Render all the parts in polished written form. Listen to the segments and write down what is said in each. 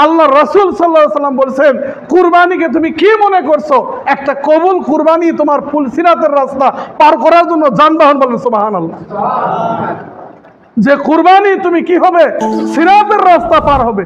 আল্লাহ রাসূল সাল্লাল্লাহু আলাইহি ওয়াসাল্লাম বলেছেন, কুরবানিকে তুমি কি মনে করছো? একটা কবুল কুরবানি তোমার ফুল সিরাতের রাস্তা পার করার জন্য যানবাহন। বলেন সুবহানাল্লাহ। যে কুরবানি তুমি কি হবে? সিরাতের রাস্তা পার হবে।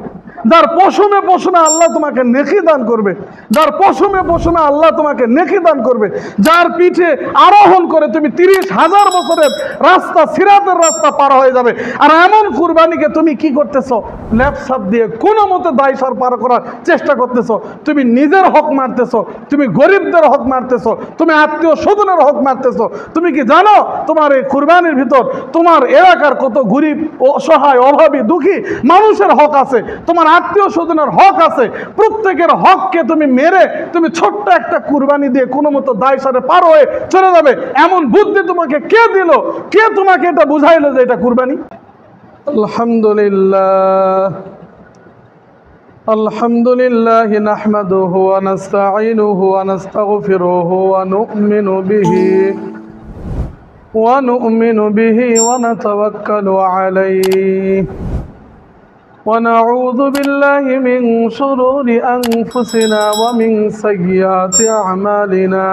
যার পশমে পশমে আল্লাহ তোমাকে নেকি দান করবে, যার পশমে পশমে আল্লাহ তোমাকে নেকি দান করবে, যার পিঠে আরোহণ করে তুমি 30,000 বছরের রাস্তা, সিরাতের রাস্তা পার হয়ে যাবে। আর এমন কুরবানিকে তুমি কি করতেছো? ল্যাপসাপ দিয়ে কোনো মতে দায়সার পার করার চেষ্টা করতেছো। তুমি নিজের হক মারতেছো, তুমি গরিবদের হক মারতেছো, তুমি আত্মীয় স্বজনের হক মারতেছো। তুমি কি জানো তোমার এই কুরবানির ভিতর তোমার এলাকার কত গরিব, অসহায়, অভাবী, দুঃখী মানুষের হক আছে, তোমার আত্মীয় স্বজনের হক আছে। প্রত্যেকের হককে তুমি মেরে তুমি ছোট্ট একটা কুরবানি দিয়ে কোনো মতো দায়সারে পার হয়ে চলে যাবে। এমন বুদ্ধি তোমাকে কে দিল? কে তোমাকে এটা বুঝাইলো যে এটা কুরবানি? আলহামদুলিল্লাহ, আলহামদুলিল্লাহ নাহমাদুহু ওয়া নাস্তাঈনুহু ওয়া নাস্তাগফিরুহু ওয়া নু'মিনু বিহি ওয়া নাতাওয়াক্কালু আলাইহি ونعوذ بالله من شرور أنفسنا ومن سيئات أعمالنا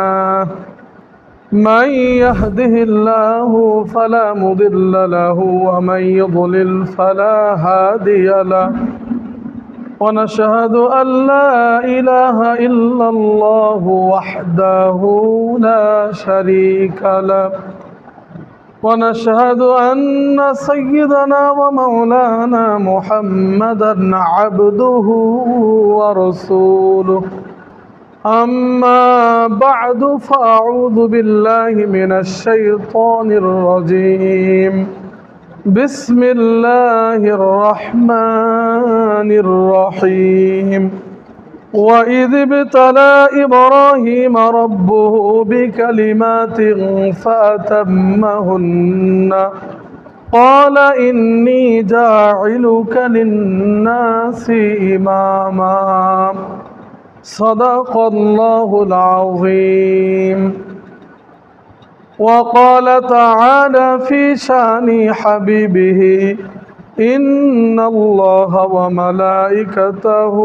من يهده الله فلا مضل له ومن يضلل فلا هادي له ونشهد أن لا إله إلا الله وحده لا شريك له ونشهد أن سيدنا ومولانا محمدا عبده ورسوله أما بعد فأعوذ بالله من الشيطان الرجيم بسم الله الرحمن الرحيم وإذ ابتلى إبراهيم ربه بكلمات فأتمهن قال إني جاعلك للناس إماما صدق الله العظيم وقال تعالى في شأن حبيبه إن الله وملائكته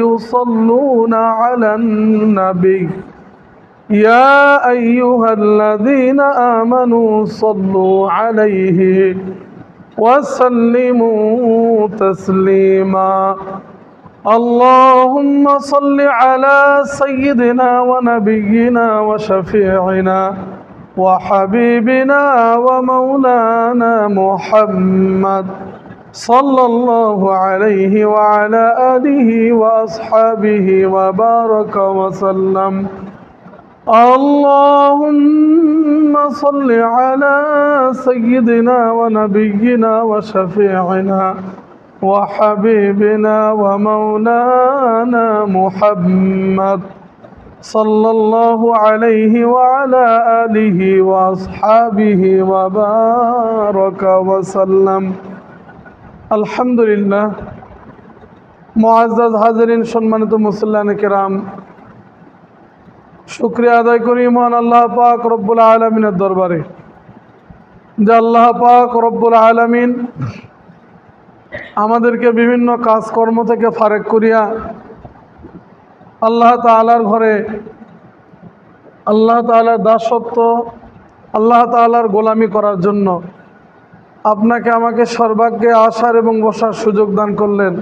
يصلون على النبي يا أيها الذين آمنوا صلوا عليه وسلموا تسليما اللهم صل على سيدنا ونبينا وشفيعنا وحبيبنا ومولانا محمد صلى الله عليه وعلى آله وأصحابه وبارك وسلم اللهم صل على سيدنا ونبينا وشفيعنا وحبيبنا ومولانا محمد صلى الله عليه وعلى آله وأصحابه وبارك وسلم আলহামদুলিল্লাহ। মুআজ্জাজ হাজিরিন, সম্মানিত মুসল্লিয়ান কিরাম, শুকরিয়া আদায় করি মহান আল্লাহ পাক রব্বুল আলামিনের দরবারে যে আল্লাহ পাক রব্বুল আলামিন আমাদেরকে বিভিন্ন কাজকর্ম থেকে ফারেক করিয়া আল্লাহ তাআলার ঘরে, আল্লাহ তাআলার দাসত্ব, আল্লাহ তাআলার গোলামি করার জন্য আপনাকে আমাকে সর্বাগ্যে আসার এবং বসার সুযোগ দান করলেন।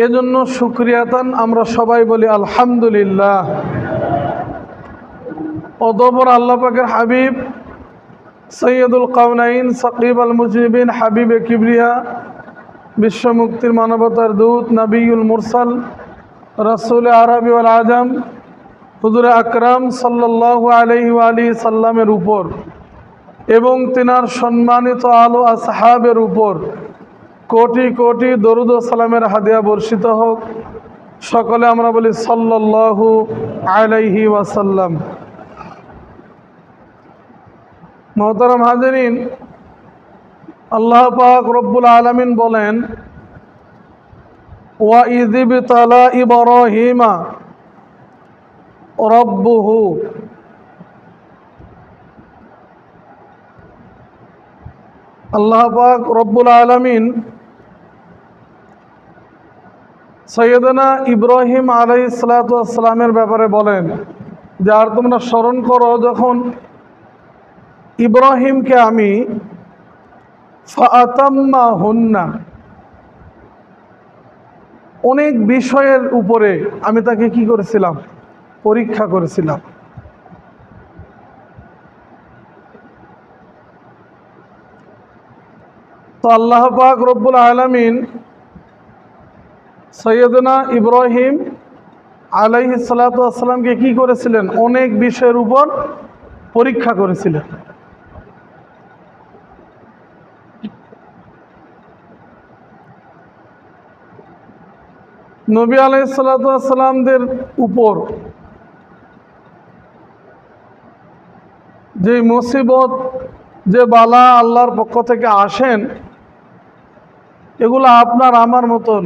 এজন্য শুকরিয়াতান আমরা সবাই বলি আলহামদুলিল্লাহ। অতঃপর আল্লাহ পাকের হাবিব সৈয়দুল কাউনাইন সাকিব আল মুজনিবিন হাবিবে কিবরিয়া, বিশ্ব মুক্তির মানবতার দূত, নবিউল মুরসাল, রাসূল আরবি ওয়াল আজম হুজুর আকরাম সাল্লাল্লাহু আলাইহি ওয়া আলিহি সাল্লামের উপর এবং তিনার সম্মানিত আলো আসহাবের উপর কোটি কোটি দরুদ ও সালামের হাদিয়া বর্ষিত হোক। সকলে আমরা বলি সাল্লাল্লাহু আলাইহি ওয়াসাল্লাম। মুহতারাম হাজিরিন, আল্লাহ পাক রব্বুল আলামিন বলেন, ওয়া ইয ইবতালা ইব্রাহিমা রাব্বুহু, আল্লাহ পাক রব্বুল আলামিন সৈয়দনা ইব্রাহিম আলাইহিসসালামের ব্যাপারে বলেন যে, আর তোমরা স্মরণ করো যখন ইব্রাহিমকে আমি ফাআতাম্মাহুন্না, অনেক বিষয়ের উপরে আমি তাকে কি করেছিলাম, পরীক্ষা করেছিলাম। তো আল্লাহ পাক রব্বুল আলামিন সৈয়দনা ইব্রাহিম আলাইহিসসালামকে কি করেছিলেন, অনেক বিষয়ের উপর পরীক্ষা করেছিলেন। নবী আলাইহিসসালামদের উপর যে মুসিবত, যে বালা আল্লাহর পক্ষ থেকে আসেন, এগুলো আপনার আমার মতন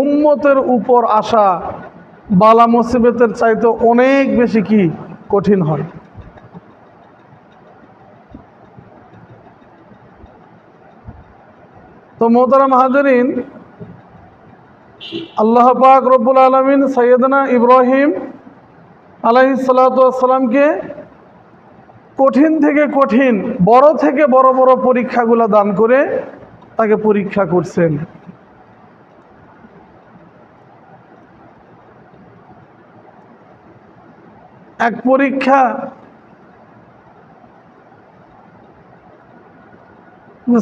উম্মতের উপর আসা বালা মুসিবতের চাইতে অনেক বেশি কি কঠিন হয়। তো মোহতারাম হাজেরিন, আল্লাহ পাক রব্বুল আলামিন সৈয়দনা ইব্রাহিম আলাইহিসসালামকে কঠিন থেকে কঠিন, বড় থেকে বড় বড় পরীক্ষাগুলো দান করে তাকে পরীক্ষা করছেন। এক পরীক্ষা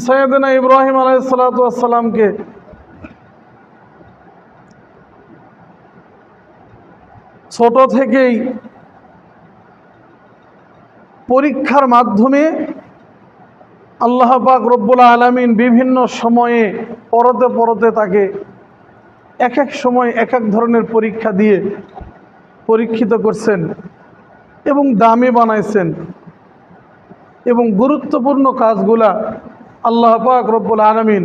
সৈয়দনা ইব্রাহিম আলাইহিসসালামকে ছোট থেকেই পরীক্ষার মাধ্যমে আল্লাহ পাক রব্বুল আলামিন বিভিন্ন সময়ে পরতে পরতে তাকে এক এক সময় এক এক ধরনের পরীক্ষা দিয়ে পরীক্ষিত করছেন এবং দামি বানাইছেন, এবং গুরুত্বপূর্ণ কাজগুলা আল্লাহ পাক রব্বুল আলামিন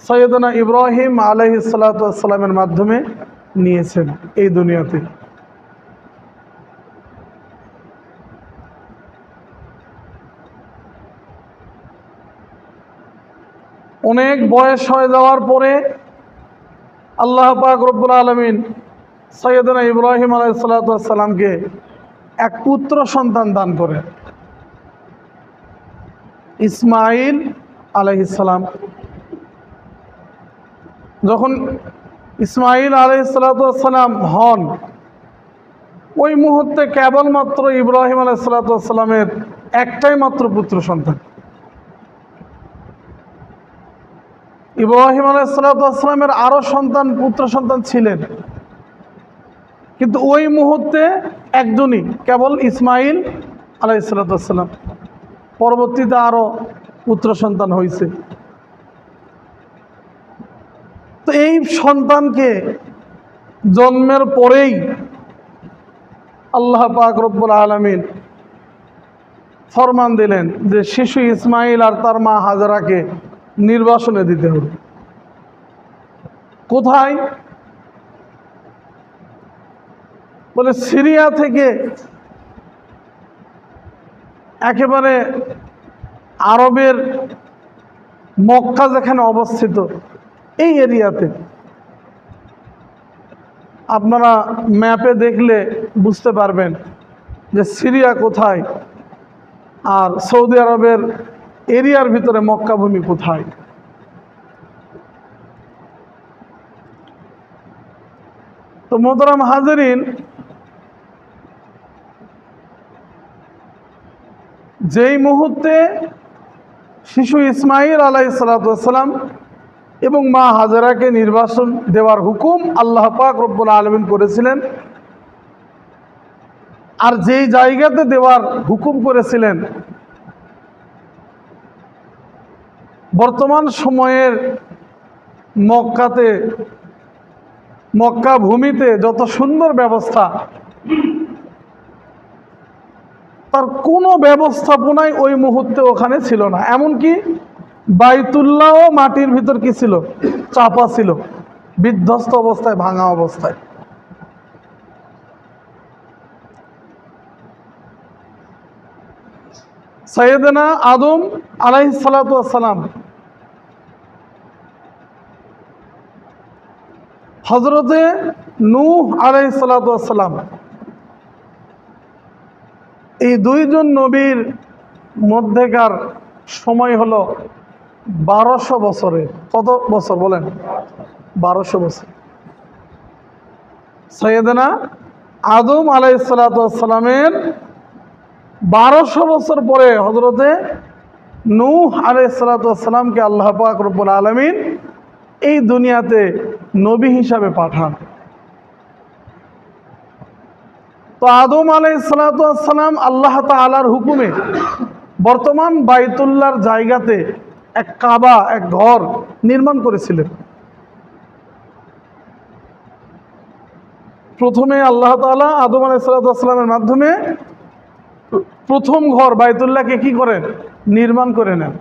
সৈয়দনা ইব্রাহিম আলাইহিসসালামের মাধ্যমে নিয়েছেন এই দুনিয়াতে। অনেক বয়স হয়ে যাওয়ার পরে আল্লাহ পাক রব্বুল আলামিন সৈয়দনা ইব্রাহিম আলাইহিসসালামকে এক পুত্র সন্তান দান করেন, ইসমাইল আলাইহিসসালাম। যখন ইসমাইল আলাইহিসসালাম হন, ওই মুহূর্তে কেবলমাত্র ইব্রাহিম আলাইহিসসালামের একটাই মাত্র পুত্র সন্তান। ইব্রাহিম আলাইহিসসালামের আরো পুত্র সন্তান ছিলেন, কিন্তু ওই মুহূর্তে একজনই, কেবল ইসমাইল আলাইহিসসালাম। পরবর্তীতে আরো পুত্র সন্তান হয়েছে। তো এই সন্তানকে জন্মের পরেই আল্লাহ পাক রব্বুল আলামিন ফরমান দিলেন যে শিশু ইসমাইল আর তার মা হাজেরাকে নির্বাসনে দিতে হবে। কোথায়? বলে সিরিয়া থেকে একেবারে আরবের মক্কা যেখানে অবস্থিত, এই এরিয়াতে। আপনারা ম্যাপে দেখলে বুঝতে পারবেন যে সিরিয়া কোথায় আর সৌদি আরবের এরিয়ার ভিতরে মক্কা ভূমি কোথায়। তো মোহতারাম হাজেরিন, যেই মুহূর্তে শিশু ইসমাইল আলাইহিসসালাম এবং মা হাজেরাকে নির্বাসন দেওয়ার হুকুম আল্লাহ পাক রব্বুল আলামিন করেছিলেন, আর যেই জায়গাতে দেওয়ার হুকুম করেছিলেন, বর্তমান সময়ের মক্কা ভূমিতে যত সুন্দর ব্যবস্থা, তার কোনো ব্যবস্থাপনাই ওই মুহূর্তে ওখানে ছিল না। এমনকি বাইতুল্লাহও মাটির ভিতর কি ছিল, চাপা ছিল, বিধ্বস্ত অবস্থায়, ভাঙা অবস্থায়। সাইয়েদনা আদম আলাইহিসসালাম হযরতে নূহ আলাইহিস সালাতু ওয়াস সালাম, এই দুইজন নবীর মধ্যেকার সময় হলো 1200 বছরের। কত বছর বলেন? 1200 বছর। সাইয়েদনা আদম আলাইহিস সালাতু ওয়াস সালামের 1200 বছর পরে হযরতে নূহ আলাইহিস সালাতু ওয়াস সালামকে আল্লাহ পাক রব্বুল আলামিন এই দুনিয়াতে নবী হিসাবে পাঠান। তো আদম আলাইহিস সালাতু ওয়াস সালাম আল্লাহ তাআলার হুকুমে বর্তমান বাইতুল্লাহর জায়গাতে এক কাবা, এক ঘর নির্মাণ করেছিলেন। প্রথমে আল্লাহ তাআলা আদম আলাইহিস সালাতু ওয়াস সালামের মাধ্যমে প্রথম ঘর বাইতুল্লাহকে কি করেন? নির্মাণ করে নেন।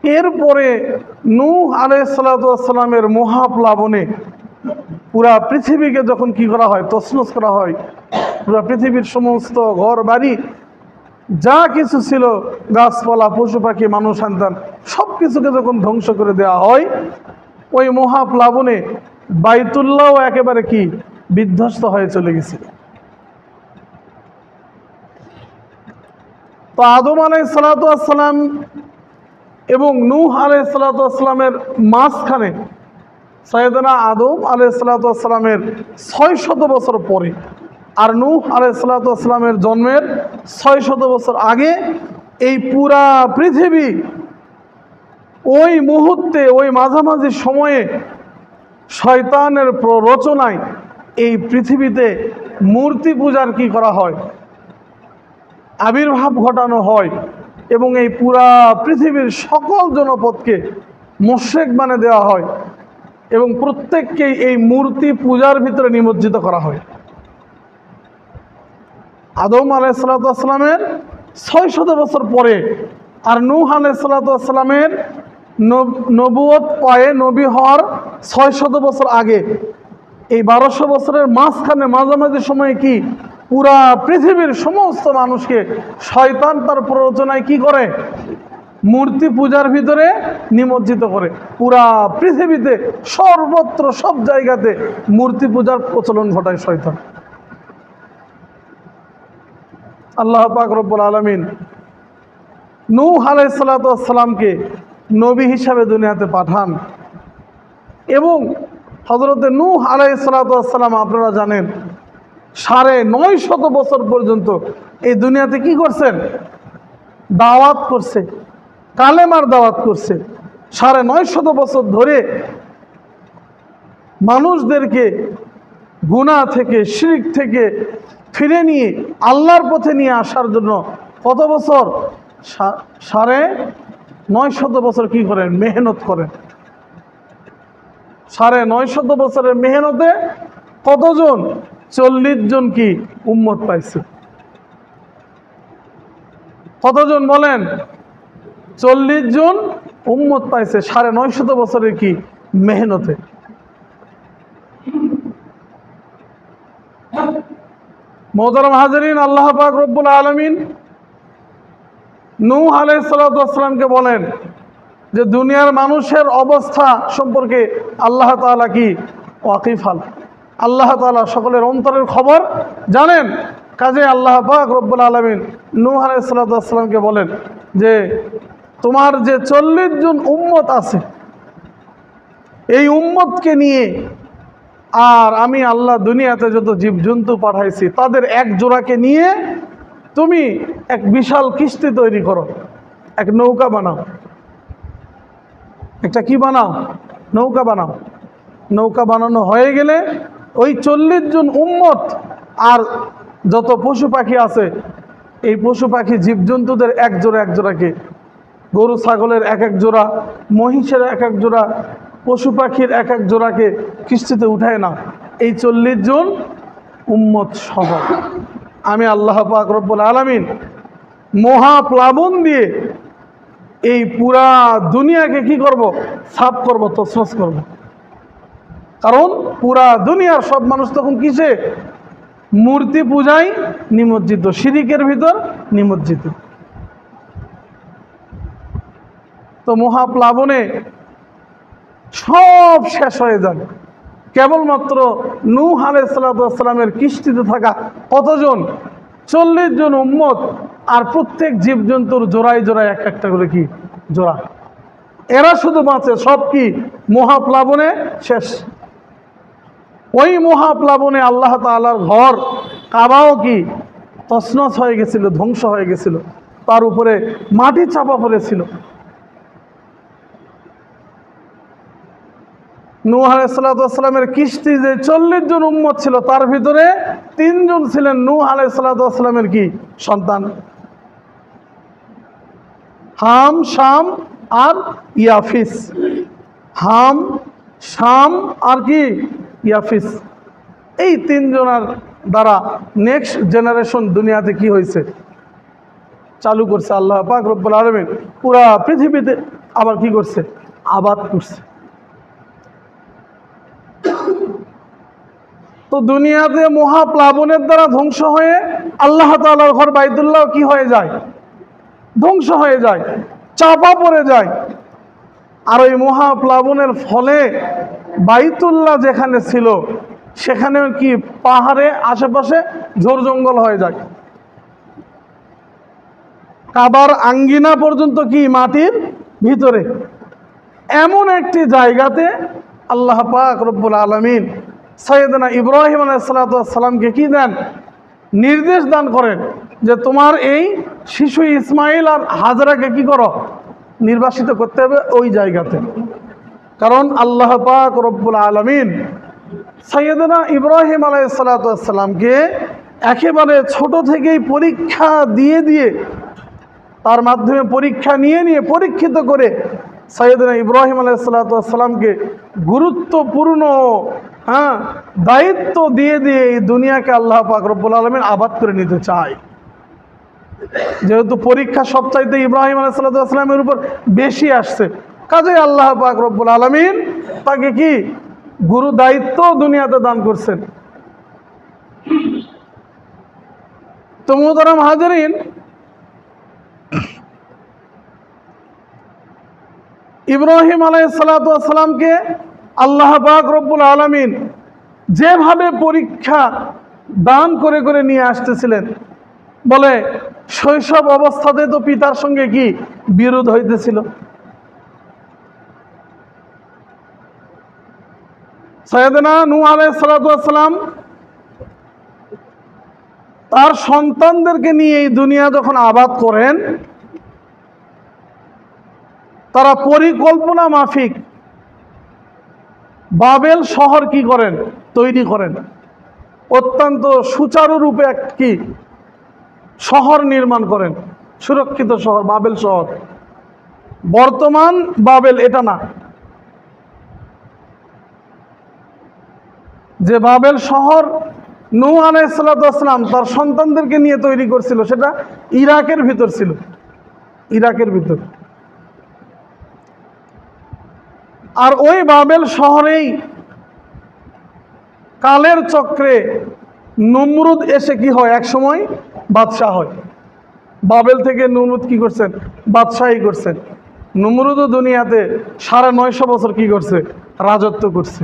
এরপরে নূহ আলাইহিস সালাতু ওয়াস সালামের মহাপ্লাবনে পুরা পৃথিবীকে যখন কি করা হয়? তছনছ করা হয়। পুরা পৃথিবীর সমস্ত ঘর বাড়ি যা কিছু ছিল, গাছপালা, পশু পাখি, মানুষ সন্তান, সব কিছুকে যখন ধ্বংস করে দেওয়া হয়, ওই মহাপ্লাবনে বাইতুল্লাহ একেবারে কি বিধ্বস্ত হয়ে চলে গেছিল। তো আদম আলাইহিস সালাতু ওয়াস সালাম এবং নূহ আলাইহিস সালাতু ওয়াস সালামের মাঝখানে সাইয়েদনা আদম আলাইহিস সালাতু ওয়াস সালামের 600 বছর পরে, আর নূহ আলাইহিস সালাতু ওয়াস সালামের জন্মের 600 বছর আগে এই পুরা পৃথিবী ওই মুহূর্তে, ওই মাঝামাঝি সময়ে শয়তানের প্ররোচনায় এই পৃথিবীতে মূর্তি পূজার কি করা হয়? আবির্ভাব ঘটানো হয় এবং এই পুরা পৃথিবীর সকল জনপদকে মুশরিক বানিয়ে দেওয়া হয় এবং প্রত্যেককেই এই মূর্তি পূজার ভিতরে নিমজ্জিত করা হয়। আদম আলাইহিস সালাতু ওয়াস সালামের 600 বছর পরে আর নূহ আলাইহিস সালাতু ওয়াস সালামের নবুয়ত পায়ে নবী হওয়ার 600 বছর আগে, এই 1200 বছরের মাঝখানে মাঝামাঝি সময়ে কি পুরা পৃথিবীর সমস্ত মানুষকে শয়তান তার প্ররোচনায় কি করে? মূর্তি পূজার ভিতরে নিমজ্জিত করে। পুরা পৃথিবীতে সর্বত্র সব জায়গাতে মূর্তি পূজার প্রচলন ঘটায় শয়তান। আল্লাহ পাক রব্বুল আলামিন নূহ আলাইহিস সালাতু ওয়াস সালামকে নবী হিসাবে দুনিয়াতে পাঠান এবং হযরতে নূহ আলাইহিস সালাতু ওয়াস সালাম আপনারা জানেন 950 বছর পর্যন্ত এই দুনিয়াতে কি করছেন? দাওয়াত করছে, কালেমার দাওয়াত করছে। 950 বছর ধরে মানুষদেরকে গুনাহ থেকে, শিরক থেকে ফিরে নিয়ে আল্লাহর পথে নিয়ে আসার জন্য কত বছর? 950 বছর কি করেন? মেহনত করেন। 950 বছরের মেহনতে কতজন? 40 জন কি উম্মত পাইছে? কতজন বলেন? 40 জন উম্মত পাইছে 950 বছরের কি মেহনতে। মোহতারাম হাজিরিন, আল্লাহ পাক রব্বুল আলামিন নূহ আলাইহিস সালাতু ওয়াস সালামকে বলেন যে দুনিয়ার মানুষের অবস্থা সম্পর্কে আল্লাহ তাআলা কি ওয়াকিফাল, আল্লাহ তাআলা সকলের অন্তরের খবর জানেন। কাজে আল্লাহ পাক রব্বুল আলামিন নূহ আলাইহিস সালাতু ওয়াস সালামকে বলেন যে তোমার যে 40 জন উম্মত আছে, এই উম্মতকে নিয়ে আর আমি আল্লাহ দুনিয়াতে যত জীবজন্তু পাঠাইছি তাদের এক জোড়াকে নিয়ে তুমি এক বিশাল কিস্তি তৈরি করো, এক নৌকা বানাও। একটা কি বানাও? নৌকা বানাও। নৌকা বানানো হয়ে গেলে ওই 40 জন উম্মত আর যত পশু পাখি আছে, এই পশু পাখি জীবজন্তুদের এক জোড়াকে, গরু ছাগলের এক জোড়া, মহিষের এক জোড়া, পশু পাখির এক জোড়াকে কিস্তিতে উঠায় নাও। এই 40 জন উম্মত সহ আমি আল্লাহ পাক রব্বুল আলামিন মহাপ্লাবন দিয়ে এই পুরা দুনিয়াকে কি করব? সাফ করব, তছনছ করব। কারণ পুরা দুনিয়ার সব মানুষ তখন কিসে? মূর্তি পূজায় নিমজ্জিত, শিরিকের ভিতর নিমজ্জিত। তো মহাপ্লাবনে সব শেষ হয়ে যাবে। কেবলমাত্র নূহ আলাইহিস সালামের কিস্তিতে থাকা কতজন? 40 জন উম্মত, আর প্রত্যেক জীবজন্তুর জোড়ায় জোড়ায় এক একটা করে কি জোড়া, এরা শুধু বাঁচে, সব কি মহাপ্লাবনে শেষ। ওই মহাপ্লাবনে আল্লাহ তাআলার ঘর কাবাও কি তছনছ হয়ে গেছিল, ধ্বংস হয়ে গেছিল, তার উপরে মাটি চাপা পড়েছিল। নূহ আলাইহিস সালামের কিস্তি যে 40 জন উম্মত ছিল, তার ভিতরে 3 জন ছিলেন নূহ আলাইহিস সালামের কি সন্তান, হাম, শাম আর ইয়াফিস। হাম, শাম আর কি ইয়াফিস, এই 3 জনের দ্বারা নেক্সট জেনারেশন দুনিয়াতে কি হয়েছে, চালু করছে আল্লাহ পাক রব্বুল আলামিন। পুরা পৃথিবীতে আবার কি করছে, আবাদ করছে। তো দুনিয়াতে মহাপ্লাবনের দ্বারা ধ্বংস হয়ে আল্লাহ তাআলার ঘর বাইতুল্লাহ কি হয়ে যায়, ধ্বংস হয়ে যায়, চাপা পড়ে যায়। আর ওই মহাপ্লাবনের ফলে বাইতুল্লাহ যেখানে ছিল সেখানে কি পাহাড়ে আশেপাশে ঝোড় জঙ্গল হয়ে যায়। কাবার আঙ্গিনা পর্যন্ত কি মাটির ভিতরে। এমন একটি জায়গাতে আল্লাহ পাক রব্বুল আলামিন সাইয়েদনা ইব্রাহিম আলাইহিস সালামকে কি দেন, নির্দেশ দান করেন যে তোমার এই শিশু ইসমাইল আর হাজরাকে কি করো, নির্বাসিত করতে হবে ওই জায়গাতে। কারণ আল্লাহ পাক রব্বুল আলামিন সাইয়েদনা ইব্রাহিম আলাইহিস সালামকে একেবারে ছোট থেকেই পরীক্ষা দিয়ে দিয়ে, তার মাধ্যমে পরীক্ষা নিয়ে নিয়ে পরীক্ষিত করে সাইয়েদনা ইব্রাহিম আলাইহিস সালামকে গুরুত্বপূর্ণ দায়িত্ব দিয়ে দিয়ে এই দুনিয়াকে আল্লাহ পাক রব্বুল আলামিন আবাদ করে নিতে চায়। যেহেতু পরীক্ষা সবচাইতে ইব্রাহিম আলাইহিস সালামের উপর বেশি আসছে, কাজেই আল্লাহ পাক রব্বুল আলামিন তাকে কি গুরু দায়িত্ব দুনিয়াতে দান করছেন। তো মুহতারাম হাজিরিন, ইব্রাহিম আলাইহিস সালামকে আল্লাহ পাক রব্বুল আলামিন যেভাবে পরীক্ষা দান করে করে নিয়ে আসতেছিলেন, বলে শৈশব অবস্থাতে তো পিতার সঙ্গে কি বিরোধ হইতেছিল। সাইয়েদনা নূহ আলাইহিস সালাম তার সন্তানদেরকে নিয়ে এই দুনিয়া যখন আবাদ করেন, তারা পরিকল্পনা মাফিক বাবেল শহর কি করেন, তৈরি করেন। অত্যন্ত সুচারুরূপে একটি শহর নির্মাণ করেন, সুরক্ষিত শহর, বাবেল শহর। বর্তমান বাবেল এটা না, যে বাবেল শহর নূহ আলাইহিস সালাম তার সন্তানদেরকে নিয়ে তৈরি করছিল, সেটা ইরাকের ভিতর ছিল, ইরাকের ভিতর। আর ওই বাবেল শহরেই কালের চক্রে নমরুদ এসে কি হয়, এক সময় বাদশাহ হয়। বাবেল থেকে নমরুদ কি করছেন, বাদশাহী করছেন। নমরুদও দুনিয়াতে 950 বছর কি করছে, রাজত্ব করছে।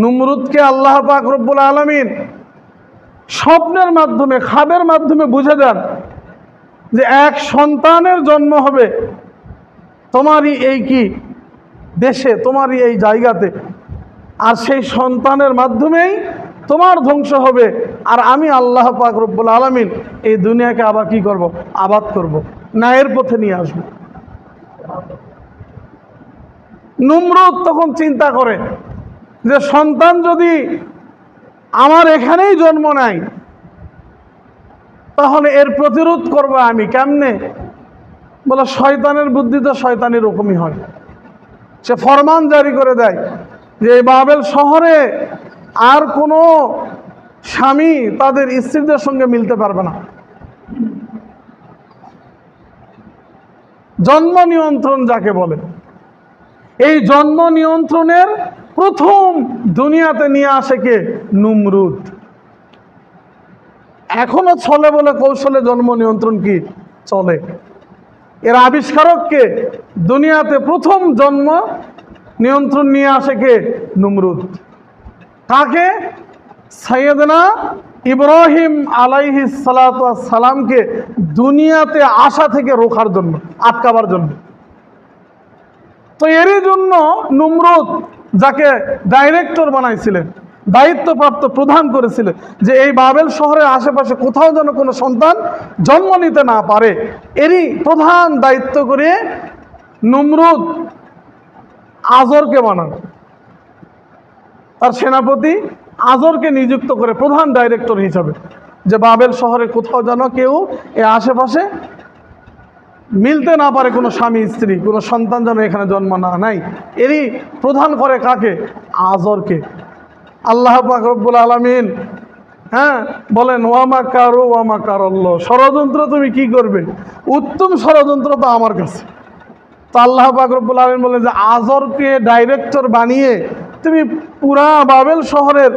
নমরুদকে আল্লাহ পাক রব্বুল আলামিন স্বপ্নের মাধ্যমে, খাবের মাধ্যমে বুঝে দেন যে এক সন্তানের জন্ম হবে তোমারই এই কি দেশে, তোমারই এই জায়গাতে, আর সেই সন্তানের মাধ্যমেই তোমার ধ্বংস হবে, আর আমি আল্লাহ পাক রব্বুল আলামিন এই দুনিয়াকে আবার কি করব, আবাদ করব, ন্যায়ের পথে নিয়ে আসব। নমরুদ তখন চিন্তা করে যে সন্তান যদি আমার এখানেই জন্ম নেয় তাহলে এর প্রতিরোধ করব আমি কেমনে? বলে শয়তানের বুদ্ধি তো শয়তানি রকমই হয়। সে ফরমান জারি করে দেয় যে এই বাবেল শহরে আর কোনো স্বামী তাদের স্ত্রীদের সঙ্গে মিলতে পারবে না। জন্ম নিয়ন্ত্রণ যাকে বলে, এই জন্ম নিয়ন্ত্রণের প্রথম দুনিয়াতে নিয়ে আসে কে? নমরুদ। এখনো চলে বলে কৌশলে জন্ম নিয়ন্ত্রণ কি চলে। এর আবিষ্কারককে, দুনিয়াতে প্রথম জন্ম নিয়ন্ত্রণ নিয়ে আসে কে? নমরুদ। কাকে? সাইয়েদনা ইব্রাহিম আলাইহিস সালাতু ওয়াস সালামকে দুনিয়াতে আসা থেকে রোখার জন্য, আটকাবার জন্য। তো এরই জন্য নমরুদ, যাকে ডাইরেক্টর বানাইছিলেন, দায়িত্বপ্রাপ্ত প্রধান করেছিলেন, যে এই বাবেল শহরের আশেপাশে কোথাও যেন কোনো সন্তান জন্ম নিতে না পারে, এরই প্রধান দায়িত্ব করে নমরুদ আজরকে বানান। তার সেনাপতি আজরকে নিযুক্ত করে প্রধান ডাইরেক্টর হিসাবে, যে বাবেল শহরে কোথাও যেন কেউ এ আশেপাশে মিলতে না পারে, কোনো স্বামী স্ত্রী, কোনো সন্তান যেন এখানে জন্ম না নেয়। এরই প্রধান করে কাকে? আজরকে। আল্লাহ পাক রব্বুল আলামিন বলেন, ওয়ামা কারু ওয়ামা কারাল্লাহ, ষড়যন্ত্র তুমি কি করবে? উত্তম ষড়যন্ত্র তো আমার কাছে। তো আল্লাহ পাক রব্বুল আলামিন বলেন যে আজরকে ডাইরেক্টর বানিয়ে তুমি পুরা বাবেল শহরের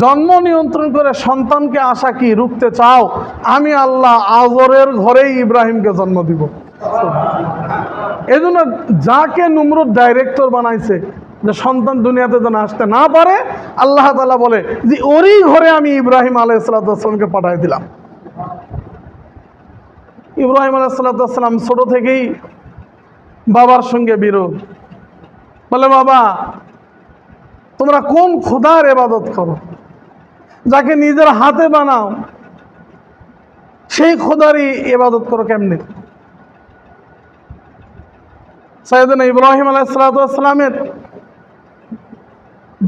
জন্ম নিয়ন্ত্রণ করে সন্তানকে আশা কি রুখতে চাও? আমি আল্লাহ আজরের ঘরেই ইব্রাহিমকে জন্ম দিব। এই জন্য যাকে নমরুদ ডাইরেক্টর বানাইছে, যে সন্তান দুনিয়াতে যেন আসতে না পারে, আল্লাহ তাআলা বলে যে ওরই ঘরে আমি ইব্রাহিম আলাইহিস সালামকে পাঠিয়ে দিলাম। ইব্রাহিম আলাইহিস সালাম ছোট থেকেই বাবার সঙ্গে বিরোধ। বলে, বাবা তোমরা কোন খোদার ইবাদত করো? যাকে নিজের হাতে বানাও সেই খোদারই ইবাদত করো কেমনে? সাইয়েদনা ইব্রাহিম আলাইহিস সালামের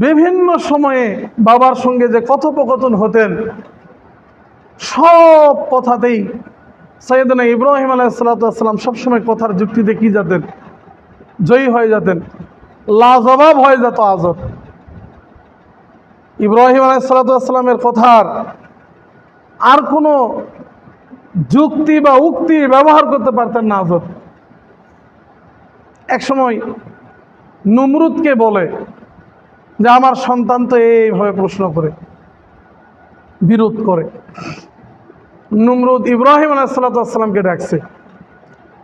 বিভিন্ন সময়ে বাবার সঙ্গে যে কথোপকথন হতেন, সব কথাতেই সাইয়েদনা ইব্রাহিম আলাইহিস সালাম সবসময় কথার যুক্তিতে কি যেতেন? জয়ী হয়ে যেতেন, লাজবাব হয়ে যেত আজর। ইব্রাহিম আলাইহিস সালামের কথার আর কোনো যুক্তি বা উক্তি ব্যবহার করতে পারতেন না আজর। এক সময় নমরুদকে বলে যে আমার সন্তান তো এইভাবে প্রশ্ন করে, বিরোধ করে। নমরুদ ইব্রাহিম আলাইহিস সালামকে ডাকছে।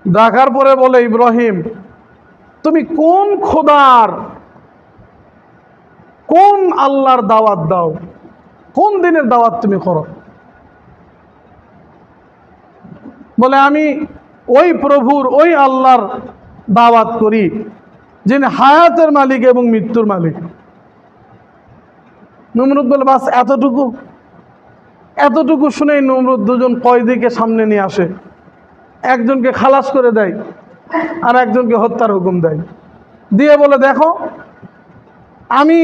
ডাকার পরে বলে, ইব্রাহিম তুমি কোন খোদার, কোন আল্লাহর দাওয়াত দাও? কোন দিনের দাওয়াত তুমি করো? বলে, আমি ওই প্রভুর, ওই আল্লাহর দাওয়াত করি যিনি হায়াতের মালিক এবং মৃত্যুর মালিক। নমরুদ বলে, বাস এতটুকু? এতটুকু শুনেই নমরুদ দুজন কয়েদিকে সামনে নিয়ে আসে, একজনকে খালাস করে দেয় আর একজনকে হত্যার হুকুম দেয়। দিয়ে বলে, দেখো আমি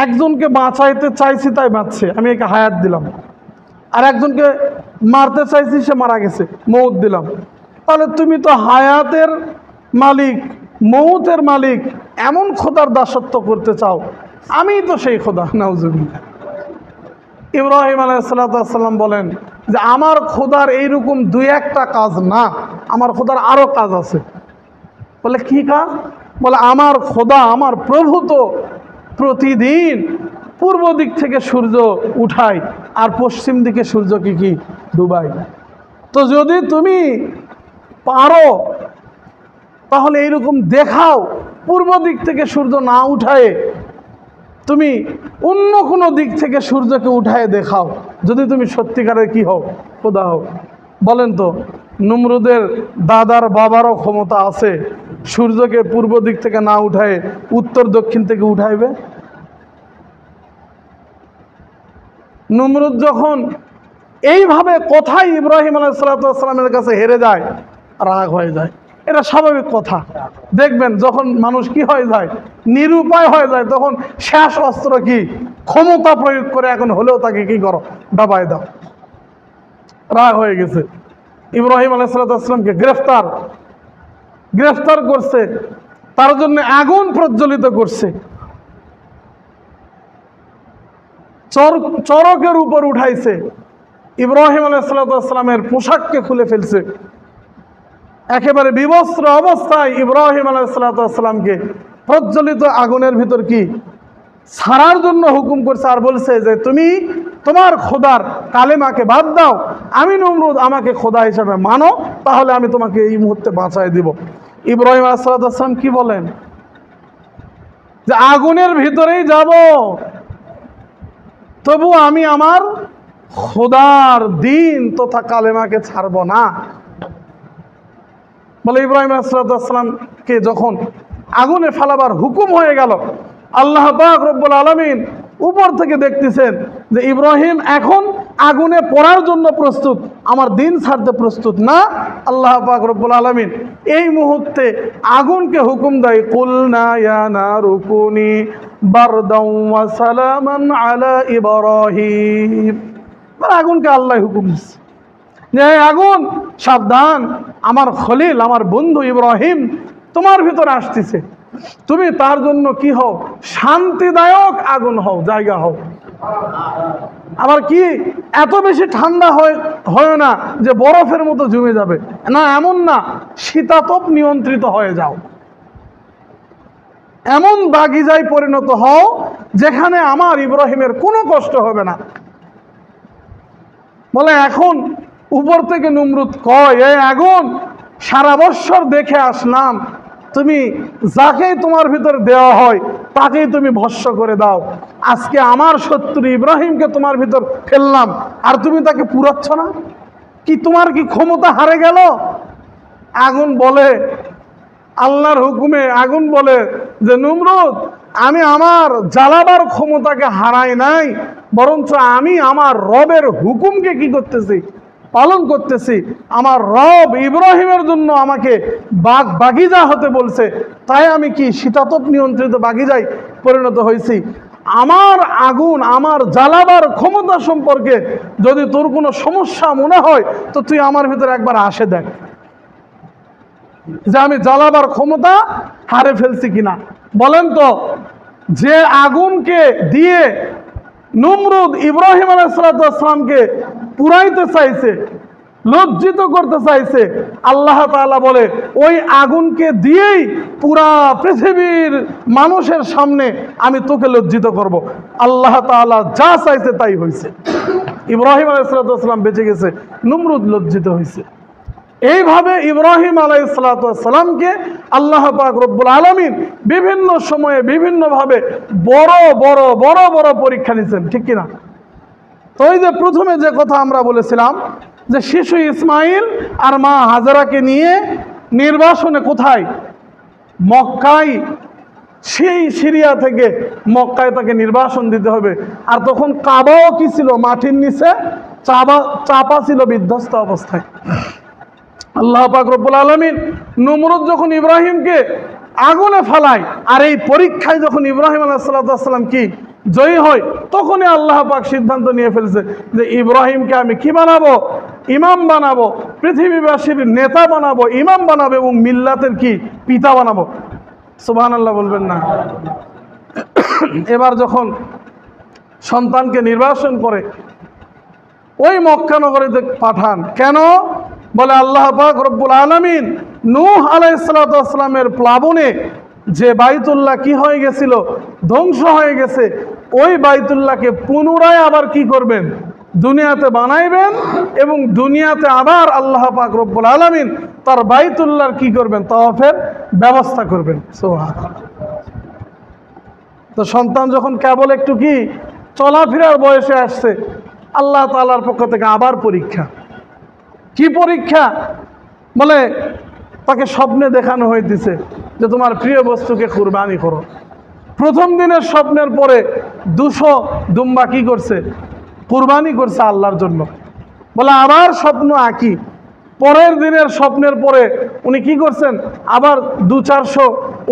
একজনকে বাঁচাইতে চাইছি তাই বাঁচছে, আমি একে হায়াত দিলাম, আর একজনকে মারতে চাইছি সে মারা গেছে, মৌত দিলাম। তাহলে তুমি তো হায়াতের মালিক, মৌতের মালিক, এমন খোদার দাসত্ব করতে চাও, আমি তো সেই খোদা। নাউজুবিল্লাহ। ইব্রাহিম আলাইহিস সালাম বলেন যে আমার খোদার এইরকম দুই একটা কাজ না, আমার খোদার আরো কাজ আছে। বলে, কি কাজ? বলে, আমার খোদা, আমার প্রভু তো প্রতিদিন পূর্ব দিক থেকে সূর্য উঠায় আর পশ্চিম দিকে সূর্যকে কি ডুবায়। তো যদি তুমি পারো তাহলে এইরকম দেখাও, পূর্ব দিক থেকে সূর্য না উঠায় তুমি অন্য কোনো দিক থেকে সূর্যকে উঠায় দেখাও, যদি তুমি সত্যিকারের কি হও, খোদা হও। বলেন তো, নমরুদের দাদার বাবারও ক্ষমতা আছে সূর্যকে পূর্ব দিক থেকে না উঠায় উত্তর দক্ষিণ থেকে উঠাইবে? নমরুদ যখন এইভাবে কথাই ইব্রাহিম আলাইহিস সালামের কাছে হেরে যায়, রাগ হয়ে যায়। এটা স্বাভাবিক কথা। দেখবেন যখন মানুষ কি হয়ে যায়, নিরুপায় হয়ে যায়, তখন শেষ অস্ত্র কি? ক্ষমতা প্রয়োগ করে এখন হলেও তাকে কি করো? দাবায় দাও। রাগ হয়ে গেছে, ইব্রাহিম আলাইহিস সালামকে গ্রেফতার করছে, তার জন্য আগুন প্রজ্বলিত করছে, চরকের উপর উঠাইছে, ইব্রাহিম আলাইহিস সালামের পোশাককে খুলে ফেলছে। একেবারে বিবস্ত্র অবস্থায় ইব্রাহিম আলাইহিস সালামকে প্রজ্বলিত আগুনের ভিতর কি ছাড়ার জন্য হুকুম করছে, আর বলছে যে তুমি তোমার খোদার কালেমাকে বাদ দাও, আমি নমরুদ, আমাকে খোদা হিসাবে মানো, তাহলে আমি তোমাকে এই মুহূর্তে বাঁচাই দিব। ইব্রাহিম আলাইহিস সালাম কি বলেন? যে আগুনের ভিতরেই যাব, তবু আমি আমার খোদার দিন তথা কালেমাকে ছাড়ব না। বলে ইব্রাহিম আলাইহিস সালামকে যখন আগুনে ফেলাবার হুকুম হয়ে গেল, আল্লাহ পাক রব্বুল আলামিন উপর থেকে দেখতেছেন যে ইব্রাহিম এখন আগুনে পড়ার জন্য প্রস্তুত, আমার দিন ছাড়তে প্রস্তুত না। আল্লাহ পাক রব্বুল আলামিন এই মুহূর্তে আগুনকে হুকুম দেয়, কুলনা ইয়া নারু কুনি বারদাও ওয়া সালামান আলা ইব্রাহিম। আগুনকে আল্লাহ হুকুম দিচ্ছে যে আগুন সাবধান, আমার খলিল, আমার বন্ধু ইব্রাহিম তোমার ভিতরে আসতেছে, তুমি তার জন্য কি হও? শান্তিদায়ক আগুন হও, জায়গা হও। আবার কি এত বেশি ঠান্ডা হয় না যে বরফের মতো জমে যাবে, না এমন না, শীতাতপ নিয়ন্ত্রিত হয়ে যাও, এমন বাগিজায় পরিণত হও যেখানে আমার ইব্রাহিমের কোনো কষ্ট হবে না। বলে এখন উপর থেকে নমরুদ কয়, এই আগুন সারা বৎসর দেখে আসলাম, তুমি যাকেই তোমার ভিতরে দেওয়া হয় তাকেই তুমি ভস্ম করে দাও, আজকে আমার শত্রু ইব্রাহিমকে তোমার ভিতর ফেললাম আর তুমি তাকে পুরাচ্ছ না, কি তোমার কি ক্ষমতা হারে গেল? আগুন বলে, আল্লাহর হুকুমে আগুন বলে যে নমরুদ, আমি আমার জ্বালাবার ক্ষমতাকে হারাই নাই, বরঞ্চ আমি আমার রবের হুকুমকে কি করতেছি? পালন করতেছি। আমার রব ইব্রাহিমের জন্য আমাকে বাগিজা হতে বলছে, তাই আমি কি শীতাতপ নিয়ন্ত্রিত বাগিজায় পরিণত হয়েছি। আমার আগুন, আমার জ্বালাবার ক্ষমতা সম্পর্কে যদি তোর কোনো সমস্যা মনে হয় তো তুই আমার ভিতরে একবার আসে দেখ যে আমি জ্বালাবার ক্ষমতা হারে ফেলছি কিনা। বলেন তো, যে আগুনকে দিয়ে নমরুদ ইব্রাহিম আলাইহিস সালামকে পুরাইতে চাইছে, লজ্জিত করতে চাইছে, আল্লাহ তাআলা বলে ওই আগুনকে দিয়েই পুরা পৃথিবীর মানুষের সামনে আমি তোকে লজ্জিত করব। আল্লাহ তাআলা যা চাইছে তাই হয়েছে। ইব্রাহিম আলাইহিস সালাম বেঁচে গেছে, নমরুদ লজ্জিত হয়েছে। এইভাবে ইব্রাহিম আলাইহিস সালামকে আল্লাহ পাক রব্বুল আলামিন বিভিন্ন সময়ে বিভিন্নভাবে বড় বড় বড় বড় পরীক্ষা নিয়েছেন, ঠিক কিনা? তো ওই যে প্রথমে যে কথা আমরা বলেছিলাম যে শিশু ইসমাইল আর মা হাজারাকে নিয়ে নির্বাসনে কোথায়? মক্কায়। সেই সিরিয়া থেকে মক্কায় তাকে নির্বাসন দিতে হবে। আর তখন কাবাও কি ছিল? মাটির নিচে চাপা ছিল বিধ্বস্ত অবস্থায়। আল্লাহ পাক রব্বুল আলামিন নমরুদ যখন ইব্রাহিমকে আগুনে ফেলায় আর এই পরীক্ষায় যখন ইব্রাহিম আলাইহিস সালাম কি জয়ী হয়, তখনই আল্লাহ পাক সিদ্ধান্ত নিয়ে ফেলছে যে ইব্রাহিমকে আমি কি বানাবো? ইমাম বানাবো, পৃথিবীবাসীর নেতা বানাবো, ইমাম বানাবো এবং মিল্লাতের কি পিতা বানাবো। সুবহানাল্লাহ বলবেন না? এবার যখন সন্তানকে নির্বাসন করে ওই মক্কা নগরীতে পাঠান, কেন? বলে আল্লাহ পাক রব্বুল আলামিন নূহ আলাইহিস সালামের প্লাবনে যে বাইতুল্লাহ কি হয়ে গেছিল? ধ্বংস হয়ে গেছে। ওই বাইতুল্লাহকে পুনরায় আবার কি করবেন? দুনিয়াতে বানাইবেন এবং দুনিয়াতে আবার আল্লাহ পাক রব্বুল আলামিন তার বাইতুল্লাহর কি করবেন? তাওয়াফের ব্যবস্থা করবেন। সুবহানাল্লাহ। তো সন্তান যখন কেবল একটু কি চলাফেরার বয়সে আসছে, আল্লাহ তাআলার পক্ষ থেকে আবার পরীক্ষা। কি পরীক্ষা? বলে তাকে স্বপ্নে দেখানো হইতেছে যে তোমার প্রিয় বস্তুকে কুরবানি করো। প্রথম দিনের স্বপ্নের পরে 200 দুম্বা কি করছে? কুরবানি করছে আল্লাহর জন্য। বলে আবার স্বপ্ন আঁকি, পরের দিনের স্বপ্নের পরে উনি কি করছেন? আবার 200-400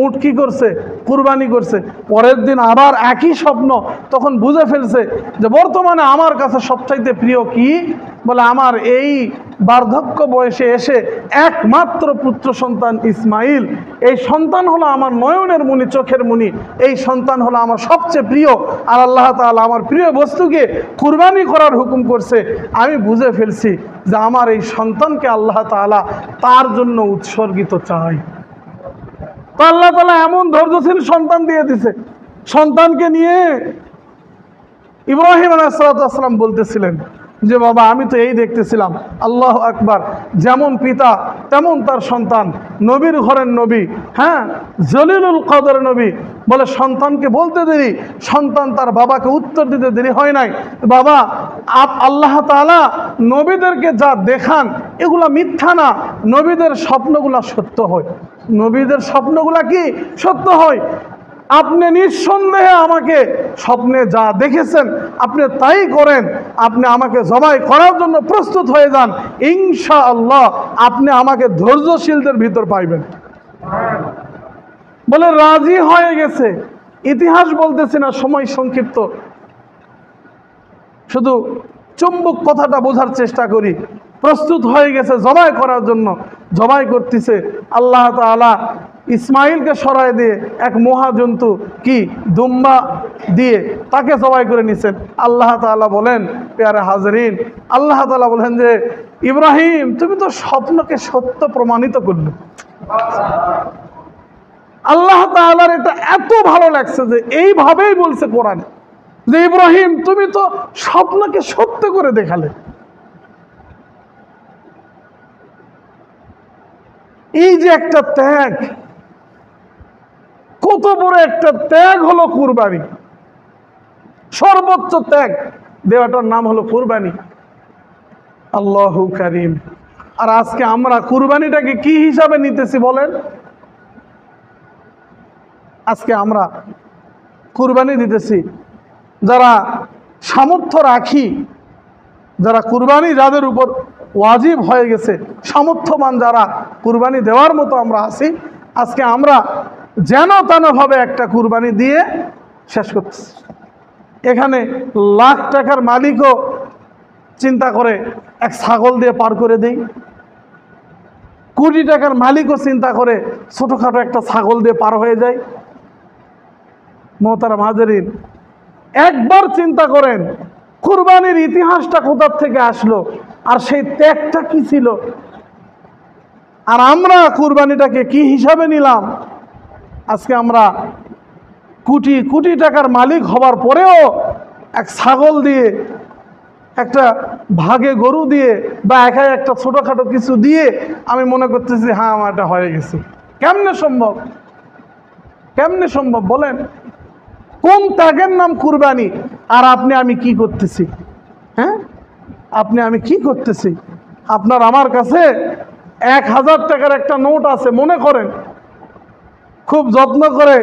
উট কি করছে? কুরবানি করছে। পরের দিন আবার একই স্বপ্ন। তখন বুঝে ফেলছে যে বর্তমানে আমার কাছে সবচাইতে প্রিয় কি? বলে আমার এই বার্ধক্য বয়সে এসে একমাত্র পুত্র সন্তান ইসমাইল, এই সন্তান হলো আমার নয়নের মণি, চোখের মণি, এই সন্তান হলো আমার সবচেয়ে প্রিয়। আর আল্লাহ তাআলা আমার প্রিয় বস্তুকে কুরবানি করার হুকুম করছে। আমি বুঝে ফেলছি যে আমার এই সন্তানকে আল্লাহ তাআলা তার জন্য উৎসর্গিত চাই। তো আল্লাহ তাআলা এমন ধৈর্যশীল সন্তান দিয়ে দিছে। সন্তানকে নিয়ে ইব্রাহিম আলাইহিস সালাম বলতেছিলেন যে বাবা আমি তো এই দেখতেছিলাম, আল্লাহু আকবার, যেমন পিতা তেমন তার সন্তান, নবীর ঘরের নবী, হ্যাঁ, জলিলুল কদর নবী, বলে সন্তানকে বলতে দেরি, সন্তান তার বাবাকে উত্তর দিতে দেরি হয় নাই। বাবা আল্লাহ তাআলা নবীদেরকে যা দেখান এগুলা মিথ্যা না, নবীদের স্বপ্নগুলা সত্য হয়, নবীদের স্বপ্নগুলা কি সত্য হয়। আপনি নিঃসন্দেহে আমাকে স্বপ্নে যা দেখেছেন আপনি তাই করেন, আপনি আমাকে জবাই করার জন্য প্রস্তুত হয়ে যান, ইনশাআল্লাহ আপনি আমাকে ধৈর্যশীলদের ভিতর পাইবেন। বলে রাজি হয়ে গেছে। ইতিহাস বলতেছি না, সময় সংক্ষিপ্ত, শুধু চুম্বক কথাটা বোঝার চেষ্টা করি। প্রস্তুত হয়ে গেছে জবাই করার জন্য, জবাই করতেছে। আল্লাহ তাআলা ইসমাইলকে সরাই দিয়ে এক মহাজন্তু কি দুম্বা দিয়ে তাকে জবাই করে নিছেন। আল্লাহ তাআলা বলেন, পেয়ারে হাজরিন, আল্লাহ তাআলা বলেন যে ইব্রাহিম তুমি তো স্বপ্নকে সত্য প্রমাণিত করলে। আল্লাহ তাআলার এটা এত ভালো লাগছে যে এইভাবেই বলছে কোরআন যে ইব্রাহিম তুমি তো স্বপ্নকে সত্য করে দেখালে। এই যে একটা ত্যাগ, কত বড় একটা ত্যাগ হলো কুরবানি, সর্বোচ্চ ত্যাগ দেওয়াটার নাম হলো কুরবানি। আল্লাহু কারীম। আর আজকে আমরা কুরবানিটাকে কি হিসাবে নিতেছি বলেন? আজকে আমরা কুরবানি দিতেছি, যারা সামর্থ্য রাখি, যারা কুরবানি যাদের উপর ওয়াজিব হয়ে গেছে, সামর্থ্যবান যারা কুরবানি দেওয়ার মতো আমরা আছি, আজকে আমরা যেন তেনভাবে একটা কুরবানি দিয়ে শেষ করতেছি। এখানে লাখ টাকার মালিকও চিন্তা করে এক ছাগল দিয়ে পার করে দেই, কোটি টাকার মালিকও চিন্তা করে ছোটোখাটো একটা ছাগল দিয়ে পার হয়ে যায়। মোহতারাম হাজেরিন, একবার চিন্তা করেন কুরবানির ইতিহাসটা কোথা থেকে আসলো, আর সেই ত্যাগটা কি ছিল, আর আমরা কুরবানিটাকে কি হিসাবে নিলাম। আজকে আমরা কোটি কোটি টাকার মালিক হবার পরেও এক ছাগল দিয়ে, একটা ভাগে গরু দিয়ে, বা একাই একটা ছোটোখাটো কিছু দিয়ে আমি মনে করতেছি হ্যাঁ আমার এটা হয়ে গেছে। কেমনে সম্ভব? কেমনে সম্ভব বলেন? কোন ত্যাগের নাম কুরবানি? আর আপনি আমি কি করতেছি? হ্যাঁ, আপনি আমি কি করতেছি? আপনার আমার কাছে 1000 টাকার একটা নোট আছে, মনে করেন খুব যত্ন করে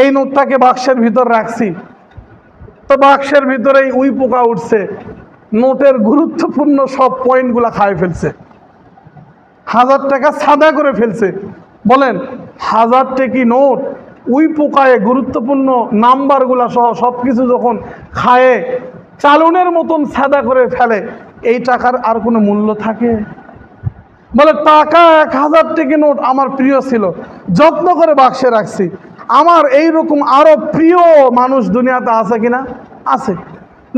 এই নোটটাকে বাক্সের ভিতর রাখছি, তো বাক্সের ভিতরে উই পোকা উঠছে, নোটের গুরুত্বপূর্ণ সব পয়েন্টগুলা খায় ফেলছে, 1000 টাকা সাদা করে ফেলছে। বলেন 1000 টাকি নোট উই পোকায় গুরুত্বপূর্ণ নাম্বারগুলা সহ সব কিছু যখন খায়ে চালনের মতন সাদা করে ফেলে, এই টাকার আর কোনো মূল্য থাকে? বলে টাকা 1000 টাকি নোট আমার প্রিয় ছিল, যত্ন করে বাক্সে রাখছি। আমার এই রকম আরো প্রিয় মানুষ দুনিয়াতে আছে কিনা? আছে।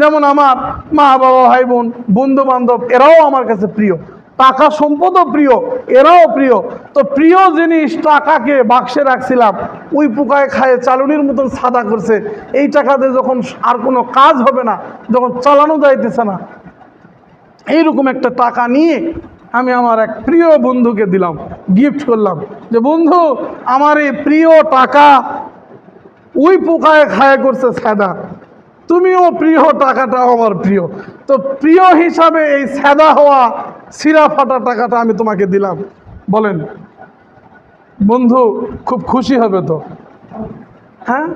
যেমন আমার মা বাবা ভাই বোন বন্ধু বান্ধব, এরাও আমার কাছে প্রিয়, টাকা সম্পদও প্রিয়, এরাও প্রিয়। তো প্রিয় জিনিস টাকাকে বাক্সে রাখছিলাম, ওই পোকায় খায় চালনির মতন সাদা করছে, এই টাকাতে যখন আর কোনো কাজ হবে না, যখন চালানো যাইতেছে না, এইরকম একটা টাকা নিয়ে আমি আমার এক প্রিয় বন্ধুকে দিলাম, গিফট করলাম যে বন্ধু আমার এই প্রিয় টাকা ওই পোকায় খায় করছে সাদা, তুমিও প্রিয়, টাকাটাও আমার প্রিয়, তো প্রিয় হিসাবে এই সাদা হওয়া সিরা ফাটা টাকাটা আমি তোমাকে দিলাম। বলেন বন্ধু খুব খুশি হবে তো? হ্যাঁ,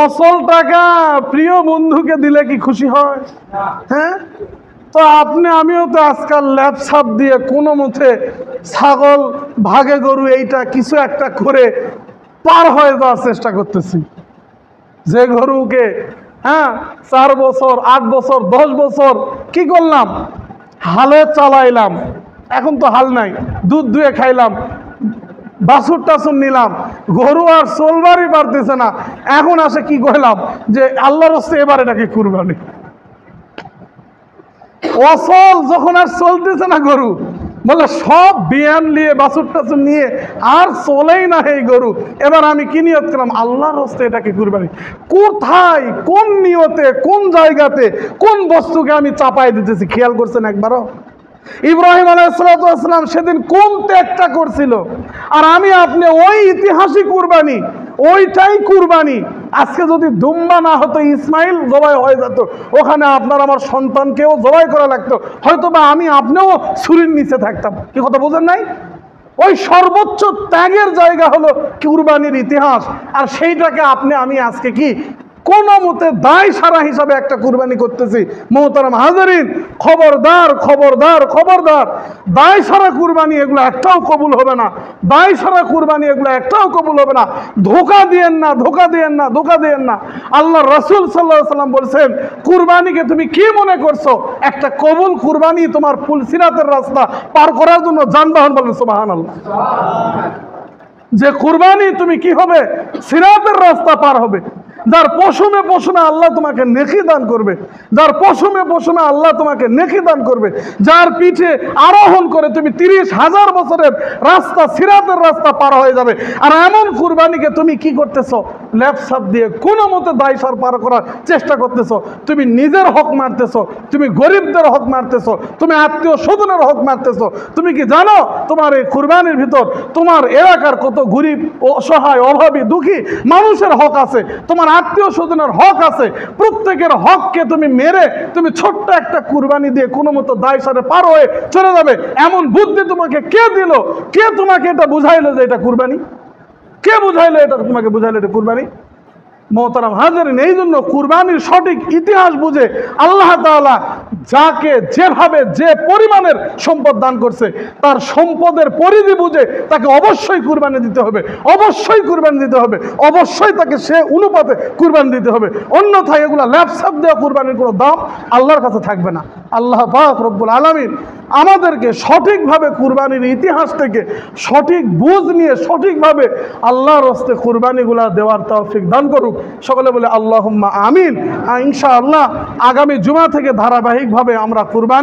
অসল টাকা প্রিয় বন্ধুকে দিলে কি খুশি হয়? হ্যাঁ, তো আপনি আমিও তো আজকাল ল্যাপসাপ দিয়ে কোনো মতে ছাগল ভাগে গরু এইটা কিছু একটা করে পার হয়ে যাওয়ার চেষ্টা করতেছি। যে গরুকে 4 বছর 8 বছর 10 বছর কি করলাম, হালে চালাইলাম, এখন তো হাল নাই, দুধ দুয়ে খাইলাম, বাছুর টাছুর নিলাম, গরু আর চলবারই পারতেছে না, এখন আসে কি করলাম যে আল্লাহর রাস্তায় এবার এটাকে কুরবানি। অসল যখন আর চলতেছে না গরু, বলে সব বিয়ান নিয়ে বাছুর টাছুর নিয়ে আর চলেই না এই গরু, এবার আমি কি নিয়ত করলাম, আল্লাহর হস্তে এটাকে কুরবানি। কোথায়, কোন নিয়তে, কোন জায়গাতে, কোন বস্তুকে আমি চাপাই দিতেছি খেয়াল করছেন একবারও? ইব্রাহিম আলাইহিসসালাম সেদিন কোন ত্যাগটা করছিল, আর আমি আপনি ওই ইতিহাসিক কুরবানি, ওইটাই কুরবানি। আজকে যদি দুম্বা না হতো, ইসমাইল জবাই হয়ে যেত, ওখানে আপনার আমার সন্তানকেও জবাই করা লাগতো, হয়তো বা আমি আপনিও ছুরির নিচে থাকতাম। কি কথা বোঝেন নাই? ওই সর্বোচ্চ ত্যাগের জায়গা হলো কুরবানির ইতিহাস, আর সেইটাকে আপনি আমি আজকে কি কোনো মতে দায় সারা হিসাবে একটা কুরবানি করতেছি। মোহতারাম হাজারিন, খবরদার খবরদার খবরদার, দায় সারা কুরবানি এগুলো একটাও কবুল হবে না। দায় সারা কুরবানি এগুলো একটাও কবুল হবে না। ধোকা দিয়েন না, ধোকা দিয়েন না, ধোকা দিয়েন না। আল্লাহ রাসূল সাল্লাল্লাহু আলাইহি ওয়াসাল্লাম বলছেন, কুরবানিকে তুমি কি মনে করছো? একটা কবুল কুরবানি তোমার ফুলসিরাতের রাস্তা পার করার জন্য যানবাহন। বলেন সুবহানাল্লাহ। যে কুরবানি তুমি কি হবে, সিরাতের রাস্তা পার হবে। যার পশমে পশমে আল্লাহ তোমাকে নেকি দান করবে, যার পশমে পশমে আল্লাহ তোমাকে নেকি দান করবে, যার পিঠে আরোহণ করে তুমি 30,000 বছরের রাস্তা, সিরাতের রাস্তা পার হয়ে যাবে। আর এমন কুরবানিকে তুমি কি করতেছো, ল্যাপসাপ দিয়ে কোনো মতে দায়সার পার করার চেষ্টা করতেছো। তুমি নিজের হক মারতেছো, তুমি গরিবদের হক মারতেছো, তুমি আত্মীয় স্বজনের হক মারতেছো। তুমি কি জানো তোমার এই কুরবানির ভিতর তোমার এলাকার কত গরিব, অসহায়, অভাবী, দুঃখী মানুষের হক আছে, তোমার আত্মীয় স্বজনের হক আছে। প্রত্যেকের হককে তুমি মেরে তুমি ছোট্ট একটা কুরবানি দিয়ে কোনো মতো দায়সারে পার হয়ে চলে যাবে, এমন বুদ্ধি তোমাকে কে দিল? কে তোমাকে এটা বুঝাইলো যে এটা কুরবানি? কে বুঝাইলো এটা তোমাকে, বুঝাইলো এটা কুরবানি? মোহতারাম হাজারিন, এই জন্য কুরবানির সঠিক ইতিহাস বুঝে আল্লাহ তাআলা যাকে যেভাবে যে পরিমাণের সম্পদ দান করছে, তার সম্পদের পরিধি বুঝে তাকে অবশ্যই কুরবানি দিতে হবে, অবশ্যই কুরবানি দিতে হবে, অবশ্যই তাকে সে অনুপাতে কুরবানি দিতে হবে। অন্যথায় এগুলা ল্যাপসাপ দেওয়া কুরবানির কোনো দাম আল্লাহর কাছে থাকবে না। আল্লাহ পাক রব্বুল আলামিন আমাদেরকে সঠিকভাবে কুরবানির ইতিহাস থেকে সঠিক বুঝ নিয়ে সঠিকভাবে আল্লাহর হস্তে কুরবানিগুলা দেওয়ার তৌফিক দান করুক। সকলে বলে আল্লাহুম্মা আমিন। ইনশাআল্লাহ আগামী জুমা থেকে ধারাবাহিকভাবে আমরা কুরবানি